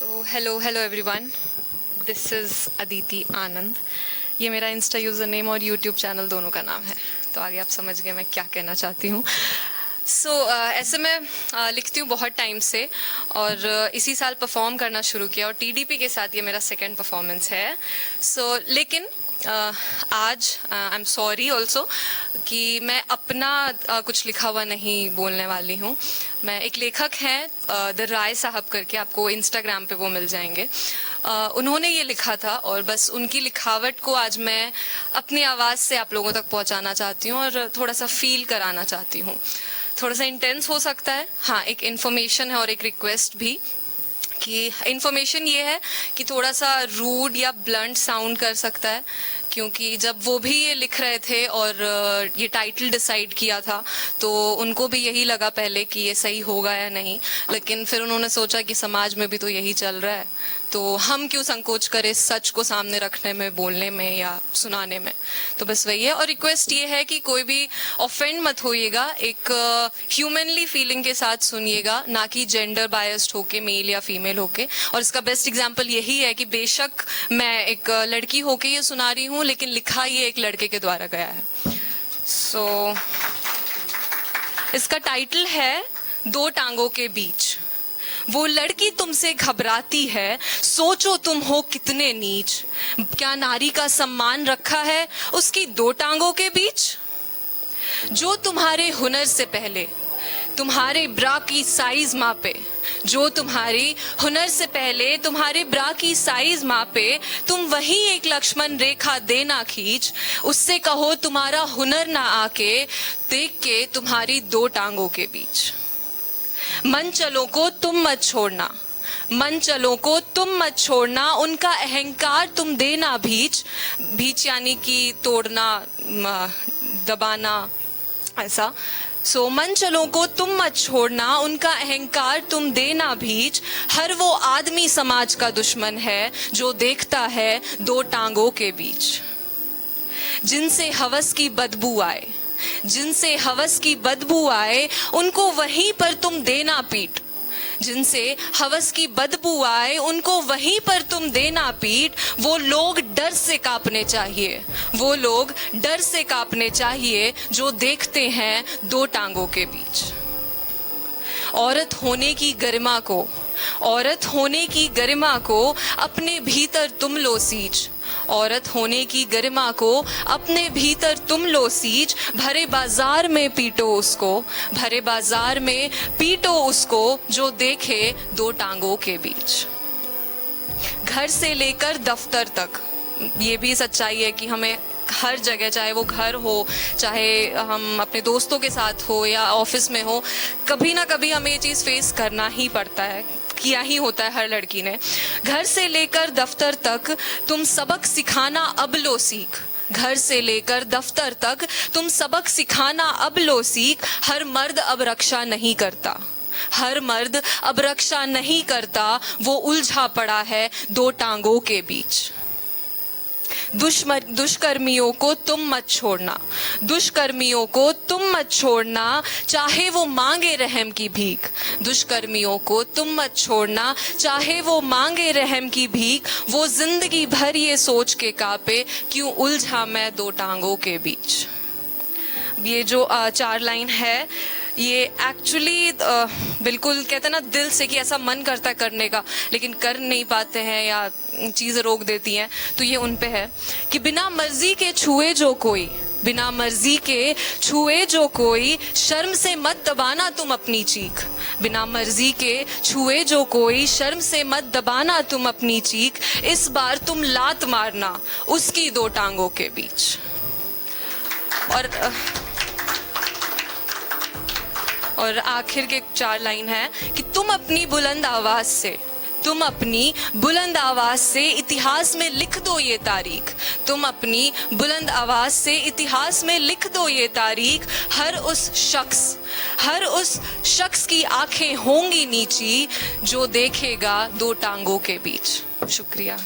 So hello everyone, this is Aditi Anand. ये मेरा insta user name और यूट्यूब चैनल दोनों का नाम है, तो आगे आप समझ गए मैं क्या कहना चाहती हूँ। ऐसे मैं लिखती हूँ बहुत टाइम से और इसी साल परफॉर्म करना शुरू किया और टीडीपी के साथ ये मेरा सेकंड परफॉर्मेंस है। लेकिन आज आई एम सॉरी ऑल्सो कि मैं अपना कुछ लिखा हुआ नहीं बोलने वाली हूँ। मैं एक लेखक हैं द राय साहब करके, आपको इंस्टाग्राम पे वो मिल जाएंगे। उन्होंने ये लिखा था और बस उनकी लिखावट को आज मैं अपनी आवाज़ से आप लोगों तक पहुँचाना चाहती हूँ और थोड़ा सा फील कराना चाहती हूँ। थोड़ा सा इंटेंस हो सकता है, हाँ, एक इन्फॉर्मेशन है और एक रिक्वेस्ट भी कि इन्फॉर्मेशन ये है कि थोड़ा सा रूड या ब्लंट साउंड कर सकता है, क्योंकि जब वो भी ये लिख रहे थे और ये टाइटल डिसाइड किया था तो उनको भी यही लगा पहले कि ये सही होगा या नहीं, लेकिन फिर उन्होंने सोचा कि समाज में भी तो यही चल रहा है, तो हम क्यों संकोच करें सच को सामने रखने में, बोलने में या सुनाने में। तो बस वही है। और रिक्वेस्ट ये है कि कोई भी ऑफेंड मत होइएगा, एक ह्यूमनली फीलिंग के साथ सुनिएगा, ना कि जेंडर बायस्ड होके, मेल या फीमेल होके। और इसका बेस्ट एग्जांपल यही है कि बेशक मैं एक लड़की होके ये सुना रही हूँ, लेकिन लिखा ये एक लड़के के द्वारा गया है। इसका टाइटल है दो टांगों के बीच। वो लड़की तुमसे घबराती है, सोचो तुम हो कितने नीच। क्या नारी का सम्मान रखा है उसकी दो टांगों के बीच? जो तुम्हारे हुनर से पहले तुम्हारे ब्रा की साइज मापे, जो तुम्हारी हुनर से पहले तुम्हारे ब्रा की साइज मापे, तुम वही एक लक्ष्मण रेखा देना खींच। उससे कहो तुम्हारा हुनर ना आके, देख के तुम्हारी दो टांगों के बीच। मन चलो को तुम मत छोड़ना, मन चलो को तुम मत छोड़ना, उनका अहंकार तुम देना भीच। भीच यानी कि तोड़ना, दबाना, ऐसा। मन चलो को तुम मत छोड़ना, उनका अहंकार तुम देना भीच। हर वो आदमी समाज का दुश्मन है जो देखता है दो टांगों के बीच। जिनसे हवस की बदबू आए, जिनसे हवस की बदबू आए, उनको वहीं पर तुम देना पीट। जिनसे हवस की बदबू आए, उनको वहीं पर तुम देना पीट। वो लोग डर से कांपने चाहिए, वो लोग डर से कांपने चाहिए जो देखते हैं दो टांगों के बीच। औरत होने की गरिमा को, औरत होने की गरिमा को अपने भीतर तुम लो सींच। औरत होने की गरिमा को अपने भीतर तुम लो सींच। भरे बाजार में पीटो उसको, भरे बाजार में पीटो उसको जो देखे दो टांगों के बीच। घर से लेकर दफ्तर तक, ये भी सच्चाई है कि हमें हर जगह, चाहे वो घर हो, चाहे हम अपने दोस्तों के साथ हो या ऑफिस में हो, कभी ना कभी हमें ये चीज़ फेस करना ही पड़ता है, किया ही होता है हर लड़की ने। घर से लेकर दफ्तर तक तुम सबक सिखाना अब लो सीख। घर से लेकर दफ्तर तक तुम सबक सिखाना अब लो सीख। हर मर्द अब रक्षा नहीं करता, हर मर्द अब रक्षा नहीं करता, वो उलझा पड़ा है दो टांगों के बीच। दुष्कर्मियों को तुम मत छोड़ना, दुष्कर्मियों को तुम मत छोड़ना, चाहे वो मांगे रहम की भीख। दुष्कर्मियों को तुम मत छोड़ना, चाहे वो मांगे रहम की भीख। वो जिंदगी भर ये सोच के कांपे, क्यों उलझा मैं दो टांगों के बीच। ये जो 4 लाइन है, ये एक्चुअली बिल्कुल कहते हैं ना दिल से, कि ऐसा मन करता है करने का लेकिन कर नहीं पाते हैं या चीज़ें रोक देती हैं, तो ये उन पे है कि बिना मर्जी के छुए जो कोई, बिना मर्जी के छुए जो कोई, शर्म से मत दबाना तुम अपनी चीख। बिना मर्जी के छुए जो कोई, शर्म से मत दबाना तुम अपनी चीख। इस बार तुम लात मारना उसकी दो टांगों के बीच। और आखिर के 4 लाइन है कि तुम अपनी बुलंद आवाज से, तुम अपनी बुलंद आवाज से इतिहास में लिख दो ये तारीख। तुम अपनी बुलंद आवाज से इतिहास में लिख दो ये तारीख। हर उस शख्स की आंखें होंगी नीची जो देखेगा दो टांगों के बीच। शुक्रिया।